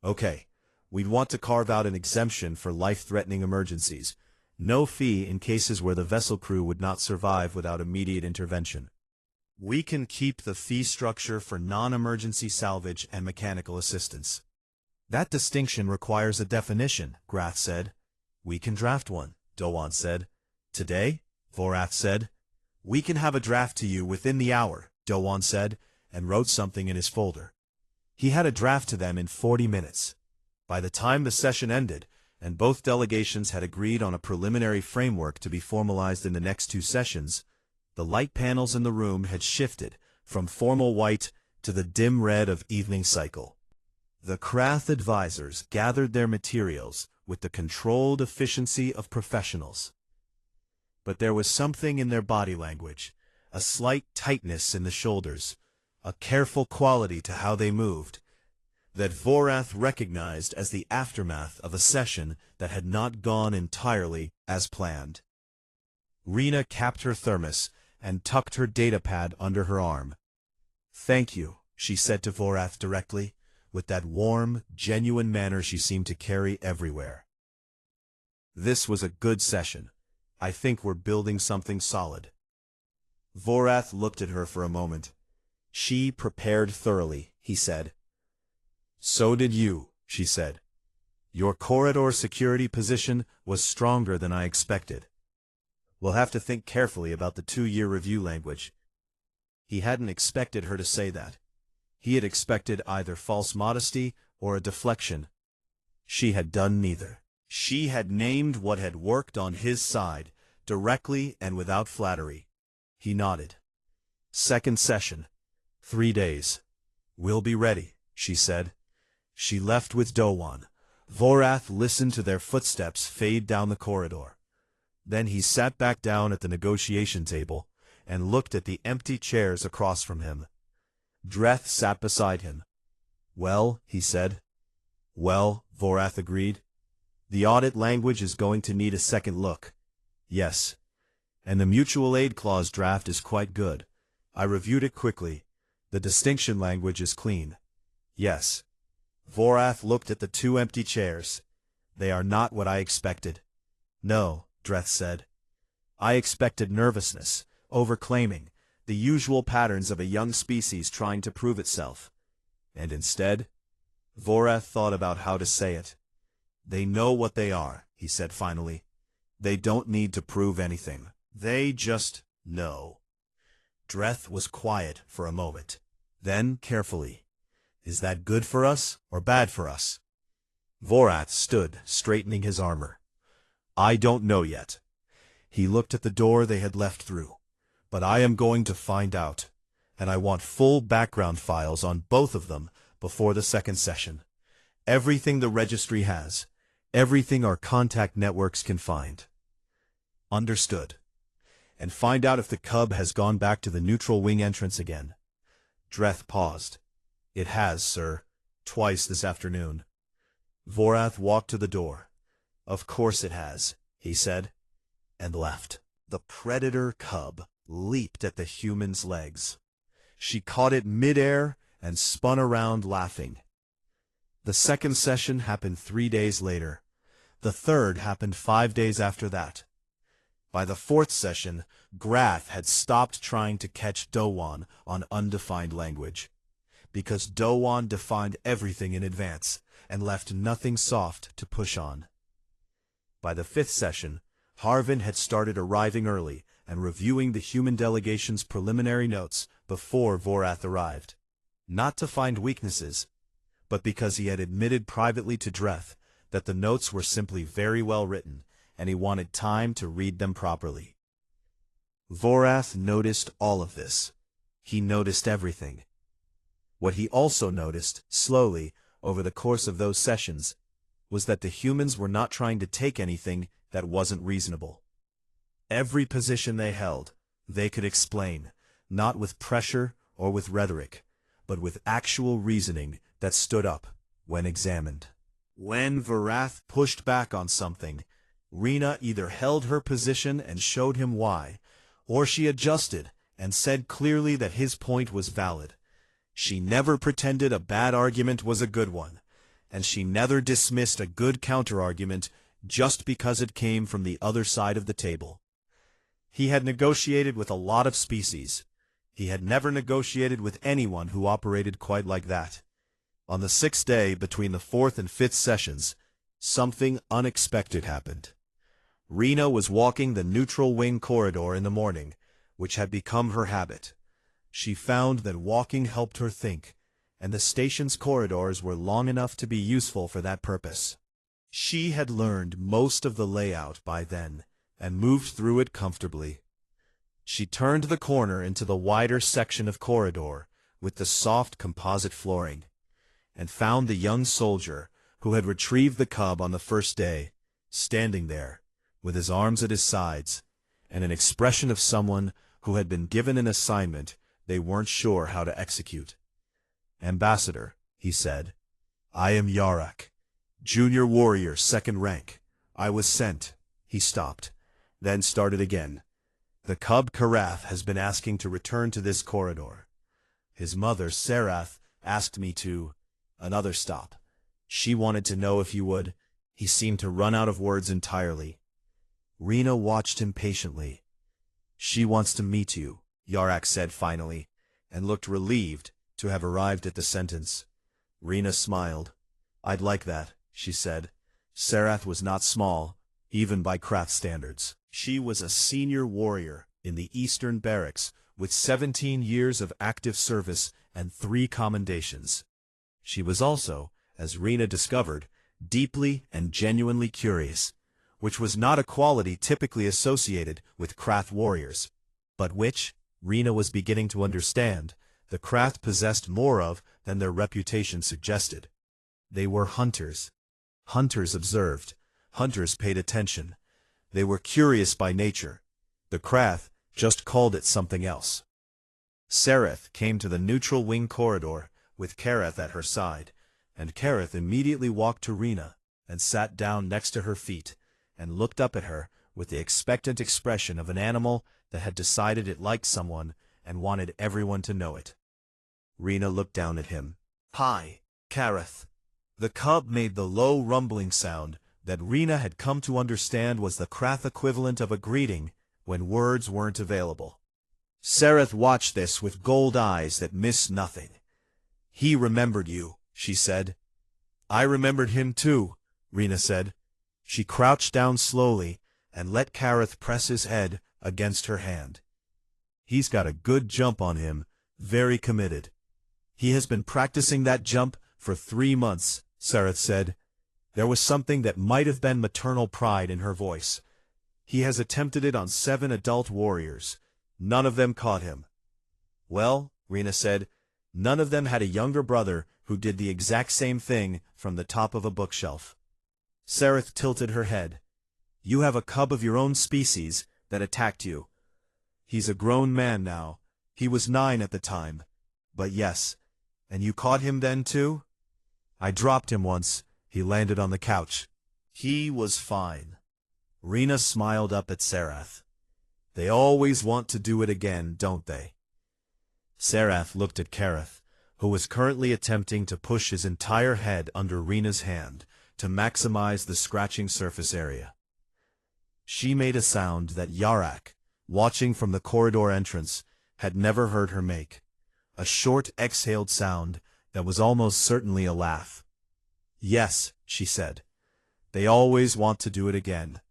"Okay, we'd want to carve out an exemption for life-threatening emergencies. No fee in cases where the vessel crew would not survive without immediate intervention. We can keep the fee structure for non-emergency salvage and mechanical assistance." "That distinction requires a definition," Grath said. "We can draft one," Dohwan said. "Today?" Vorath said. "We can have a draft to you within the hour," Dohwan said, and wrote something in his folder. He had a draft to them in 40 minutes. By the time the session ended, and both delegations had agreed on a preliminary framework to be formalized in the next 2 sessions, the light panels in the room had shifted from formal white to the dim red of evening cycle. The Krath advisors gathered their materials with the controlled efficiency of professionals. But there was something in their body language, a slight tightness in the shoulders, a careful quality to how they moved, that Vorath recognized as the aftermath of a session that had not gone entirely as planned. Rena capped her thermos and tucked her datapad under her arm. "Thank you," she said to Vorath directly, with that warm, genuine manner she seemed to carry everywhere. "This was a good session. I think we're building something solid." Vorath looked at her for a moment. "She prepared thoroughly," he said. "So did you," she said. "Your corridor security position was stronger than I expected. We'll have to think carefully about the 2-year review language." He hadn't expected her to say that. He had expected either false modesty or a deflection. She had done neither. She had named what had worked on his side, directly and without flattery. He nodded. "Second session. 3 days. We'll be ready," she said. She left with Dohwan. Vorath listened to their footsteps fade down the corridor. Then he sat back down at the negotiation table and looked at the empty chairs across from him. Dreth sat beside him. "Well," he said. "Well," Vorath agreed. "The audit language is going to need a second look." "Yes. And the mutual aid clause draft is quite good. I reviewed it quickly. The distinction language is clean." "Yes." Vorath looked at the 2 empty chairs. "They are not what I expected." "No," Dreth said. "I expected nervousness, overclaiming, the usual patterns of a young species trying to prove itself. And instead?" Vorath thought about how to say it. "They know what they are," he said finally. "They don't need to prove anything. They just know." Dreth was quiet for a moment. Then, carefully, "Is that good for us or bad for us?" Vorath stood, straightening his armor. "I don't know yet." He looked at the door they had left through. "But I am going to find out, and I want full background files on both of them before the second session. Everything the registry has, everything our contact networks can find." "Understood." "And find out if the Cub has gone back to the neutral wing entrance again." Dreth paused. "It has, sir. Twice this afternoon." Vorath walked to the door. "Of course it has," he said. and left. The predator cub leaped at the human's legs. She caught it midair and spun around laughing. The second session happened 3 days later. The third happened 5 days after that. By the fourth session, Grath had stopped trying to catch Dowan on undefined language, because Dowan defined everything in advance and left nothing soft to push on. By the fifth session, Harvin had started arriving early and reviewing the human delegation's preliminary notes before Vorath arrived. Not to find weaknesses, but because he had admitted privately to Dreth that the notes were simply very well written, and he wanted time to read them properly. Vorath noticed all of this. He noticed everything. What he also noticed, slowly, over the course of those sessions, was that the humans were not trying to take anything that wasn't reasonable. Every position they held, they could explain, not with pressure or with rhetoric, but with actual reasoning that stood up when examined. When Vorath pushed back on something, Rena either held her position and showed him why, or she adjusted and said clearly that his point was valid. She never pretended a bad argument was a good one, and she never dismissed a good counter-argument just because it came from the other side of the table. He had negotiated with a lot of species. He had never negotiated with anyone who operated quite like that. On the sixth day between the fourth and fifth sessions, something unexpected happened. Rena was walking the neutral wing corridor in the morning, which had become her habit. She found that walking helped her think, and the station's corridors were long enough to be useful for that purpose. She had learned most of the layout by then, and moved through it comfortably. She turned the corner into the wider section of corridor, with the soft composite flooring, and found the young soldier, who had retrieved the cub on the first day, standing there, with his arms at his sides, and an expression of someone who had been given an assignment they weren't sure how to execute. "Ambassador," he said, "I am Yarak, junior warrior, second rank. I was sent." He stopped, then started again. "The cub Karath has been asking to return to this corridor. His mother, Sarath, asked me to..." Another stop. "She wanted to know if you would..." He seemed to run out of words entirely. Rena watched him patiently. "She wants to meet you," Yarak said finally, and looked relieved to have arrived at the sentence. Rena smiled. "I'd like that," she said. Sarath was not small, even by Krath standards. She was a senior warrior in the Eastern Barracks with 17 years of active service and 3 commendations. She was also, as Rena discovered, deeply and genuinely curious, which was not a quality typically associated with Krath warriors, but which, Rena was beginning to understand, the Krath possessed more of than their reputation suggested. They were hunters. Hunters observed. Hunters paid attention. They were curious by nature. The Krath just called it something else. Sareth came to the neutral wing corridor with Kareth at her side, and Kareth immediately walked to Rena and sat down next to her feet and looked up at her with the expectant expression of an animal that had decided it liked someone and wanted everyone to know it. Rena looked down at him. "Hi, Kareth." The cub made the low rumbling sound that Rena had come to understand was the Krath equivalent of a greeting when words weren't available. Sareth watched this with gold eyes that missed nothing. "He remembered you," she said. "I remembered him too," Rena said. She crouched down slowly and let Kareth press his head against her hand. "He's got a good jump on him, very committed." "He has been practicing that jump for 3 months," Sareth said. There was something that might have been maternal pride in her voice. "He has attempted it on 7 adult warriors. None of them caught him." "Well," Rena said, "none of them had a younger brother who did the exact same thing from the top of a bookshelf." Sareth tilted her head. "You have a cub of your own species that attacked you. He's a grown man now. He was 9 at the time. But yes, and you caught him then too?" "I dropped him once. He landed on the couch." "He was fine." Rena smiled up at Sarath. They always want to do it again, don't they? Sarath looked at Kareth, who was currently attempting to push his entire head under Rena's hand to maximize the scratching surface area. She made a sound that Yarak, watching from the corridor entrance, had never heard her make. A short exhaled sound that was almost certainly a laugh. Yes, she said. They always want to do it again.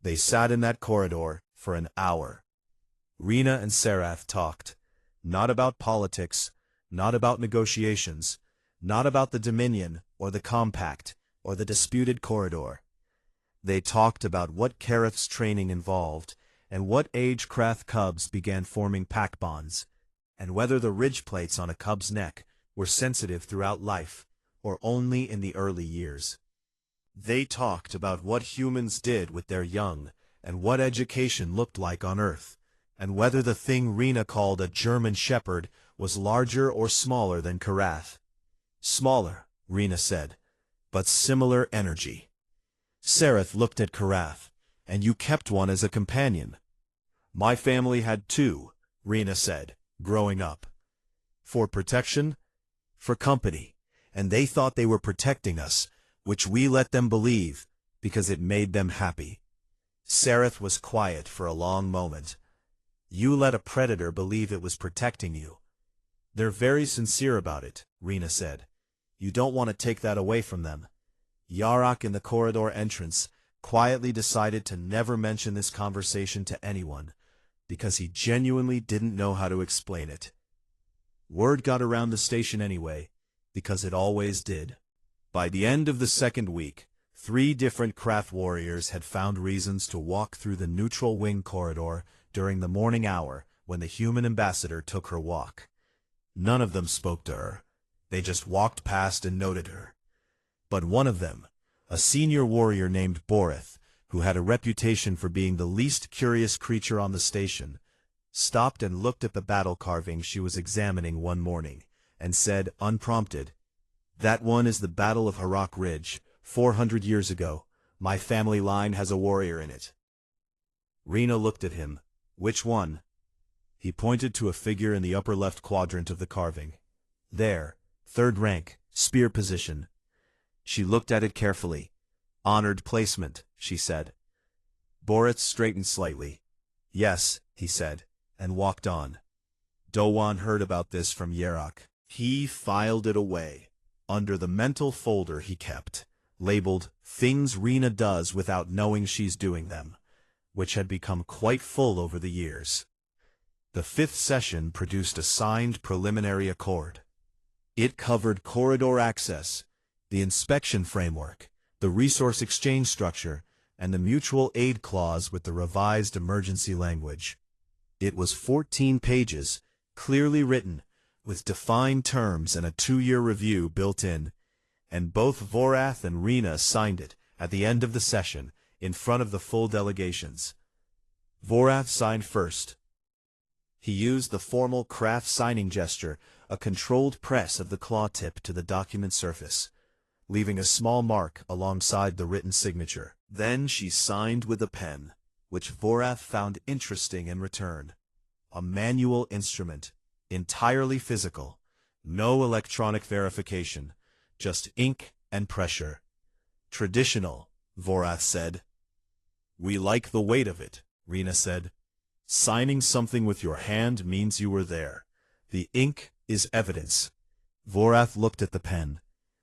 They sat in that corridor for an hour. Rena and Sarath talked, not about politics, not about negotiations, not about the Dominion or the Compact or the disputed corridor. They talked about what Kareth's training involved and what age Krath cubs began forming pack bonds, and whether the ridge plates on a cub's neck were sensitive throughout life or only in the early years. They talked about what humans did with their young and what education looked like on Earth, and whether the thing Rena called a German shepherd was larger or smaller than Karath. Smaller, Rena said, but similar energy. Sarath looked at Karath, and you kept one as a companion. My family had two, Rena said, growing up. For protection? For company, and they thought they were protecting us, which we let them believe, because it made them happy. Sarath was quiet for a long moment. You let a predator believe it was protecting you. They're very sincere about it, Rena said. You don't want to take that away from them. Yarak in the corridor entrance quietly decided to never mention this conversation to anyone, because he genuinely didn't know how to explain it. Word got around the station anyway, because it always did. By the end of the second week, 3 different craft warriors had found reasons to walk through the neutral wing corridor during the morning hour when the human ambassador took her walk. None of them spoke to her. They just walked past and noted her. But one of them, a senior warrior named Borith, who had a reputation for being the least curious creature on the station, stopped and looked at the battle carving she was examining one morning, and said, unprompted, "That one is the Battle of Harak Ridge, 400 years ago. My family line has a warrior in it." Rena looked at him. "Which one?" He pointed to a figure in the upper left quadrant of the carving. "There, 3rd rank, spear position." She looked at it carefully. "Honored placement," she said. Boris straightened slightly. "Yes," he said, and walked on. Dowan heard about this from Yarak. He filed it away, under the mental folder he kept, labeled Things Rena Does Without Knowing She's Doing Them, which had become quite full over the years. The 5th session produced a signed preliminary accord. It covered corridor access, the inspection framework, the resource exchange structure, and the mutual aid clause with the revised emergency language. It was 14 pages, clearly written, with defined terms and a 2-year review built in, and both Vorath and Rena signed it at the end of the session in front of the full delegations. Vorath signed first. He used the formal craft signing gesture, a controlled press of the claw tip to the document surface, leaving a small mark alongside the written signature. Then she signed with a pen, which Vorath found interesting in return. A manual instrument, entirely physical, no electronic verification, just ink and pressure. Traditional, Vorath said. We like the weight of it, Rena said. Signing something with your hand means you were there. The ink is evidence. Vorath looked at the pen.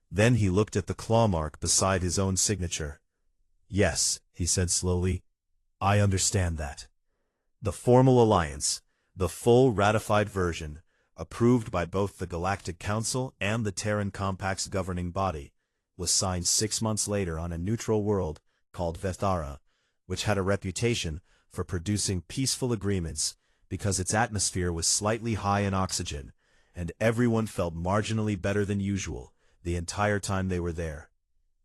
Then he looked at the claw mark beside his own signature. Yes, he said slowly, I understand that. The formal alliance, the full ratified version, approved by both the Galactic Council and the Terran Compact's governing body, was signed 6 months later on a neutral world called Vethara, which had a reputation for producing peaceful agreements because its atmosphere was slightly high in oxygen, and everyone felt marginally better than usual the entire time they were there.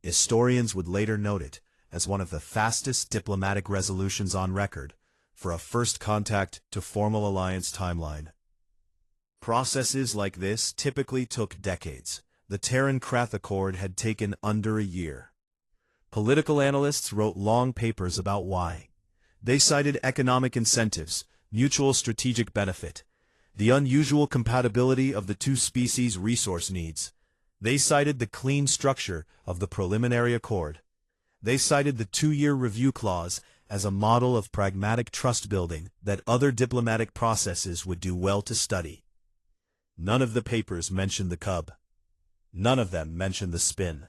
Historians would later note it as one of the fastest diplomatic resolutions on record for a first contact to formal alliance timeline. Processes like this typically took decades. The Terran Krath Accord had taken under a year. Political analysts wrote long papers about why. They cited economic incentives, mutual strategic benefit, the unusual compatibility of the two species' resource needs. They cited the clean structure of the preliminary accord. They cited the 2-year review clause as a model of pragmatic trust building that other diplomatic processes would do well to study. None of the papers mentioned the cub. None of them mentioned the spin.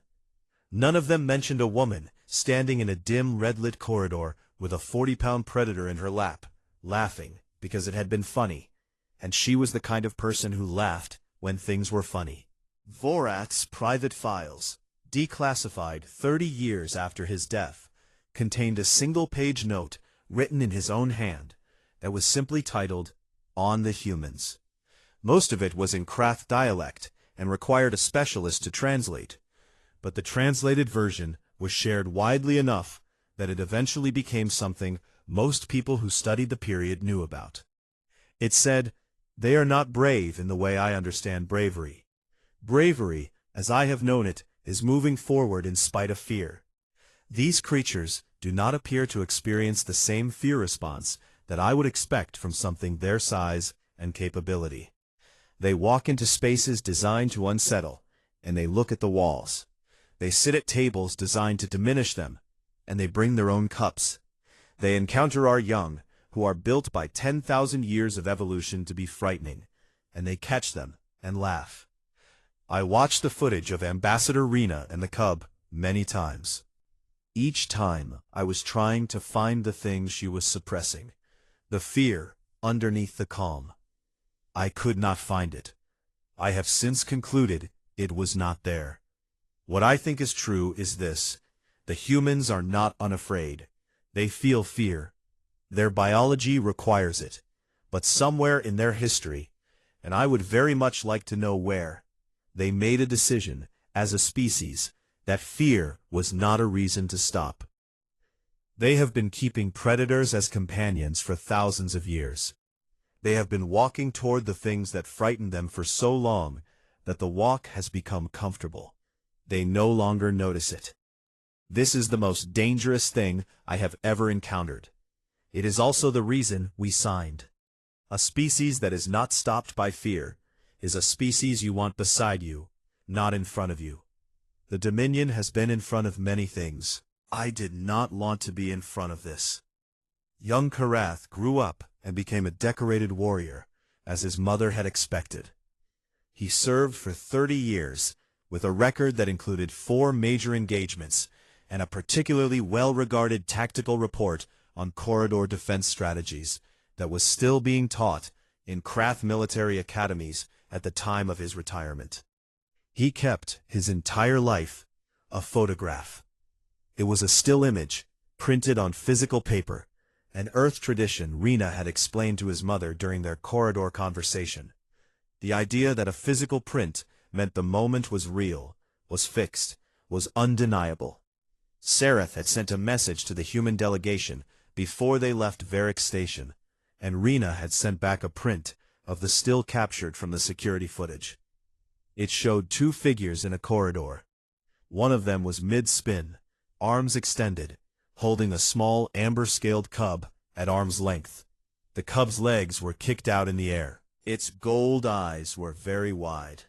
None of them mentioned a woman standing in a dim red-lit corridor with a 40-pound predator in her lap, laughing because it had been funny, and she was the kind of person who laughed when things were funny. Vorat's private files, declassified 30 years after his death, contained a single-page note written in his own hand that was simply titled, "On the Humans." Most of it was in Krath dialect and required a specialist to translate, but the translated version was shared widely enough that it eventually became something most people who studied the period knew about. It said, "They are not brave in the way I understand bravery. Bravery, as I have known it, is moving forward in spite of fear. These creatures do not appear to experience the same fear response that I would expect from something their size and capability. They walk into spaces designed to unsettle, and they look at the walls. They sit at tables designed to diminish them, and they bring their own cups. They encounter our young, who are built by 10,000 years of evolution to be frightening, and they catch them and laugh." I watched the footage of Ambassador Rena and the cub many times. Each time I was trying to find the thing she was suppressing, the fear underneath the calm. I could not find it. I have since concluded it was not there. What I think is true is this: the humans are not unafraid. They feel fear. Their biology requires it, but somewhere in their history, and I would very much like to know where, they made a decision, as a species, that fear was not a reason to stop. They have been keeping predators as companions for thousands of years. They have been walking toward the things that frightened them for so long that the walk has become comfortable. They no longer notice it. This is the most dangerous thing I have ever encountered. It is also the reason we signed. A species that is not stopped by fear is a species you want beside you, not in front of you. The Dominion has been in front of many things. I did not want to be in front of this. Young Karath grew up and became a decorated warrior, as his mother had expected. He served for 30 years, with a record that included 4 major engagements and a particularly well-regarded tactical report on corridor defense strategies that was still being taught in Krath military academies at the time of his retirement. He kept, his entire life, a photograph. It was a still image, printed on physical paper, an Earth tradition Rena had explained to his mother during their corridor conversation. The idea that a physical print meant the moment was real, was fixed, was undeniable. Sereth had sent a message to the human delegation before they left Varick Station, and Rena had sent back a print of the still captured from the security footage. It showed 2 figures in a corridor. One of them was mid-spin, arms extended, holding a small amber-scaled cub at arm's length. The cub's legs were kicked out in the air. Its gold eyes were very wide.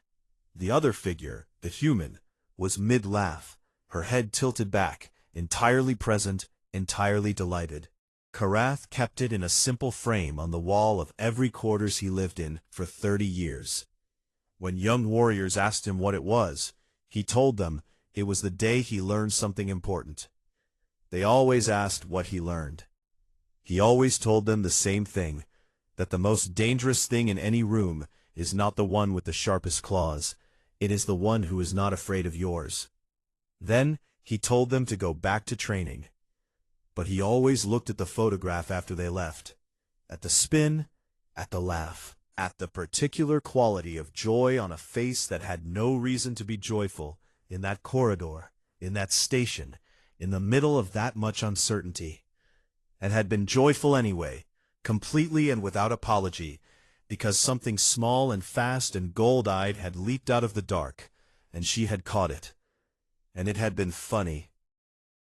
The other figure, the human, was mid-laugh, her head tilted back, entirely present, entirely delighted. Karath kept it in a simple frame on the wall of every quarters he lived in for 30 years. When young warriors asked him what it was, he told them it was the day he learned something important. They always asked what he learned. He always told them the same thing, that the most dangerous thing in any room is not the one with the sharpest claws, it is the one who is not afraid of yours. Then he told them to go back to training. But he always looked at the photograph after they left, at the spin, at the laugh, at the particular quality of joy on a face that had no reason to be joyful in that corridor, in that station, in the middle of that much uncertainty, and had been joyful anyway, completely and without apology, because something small and fast and gold-eyed had leaped out of the dark, and she had caught it. And it had been funny.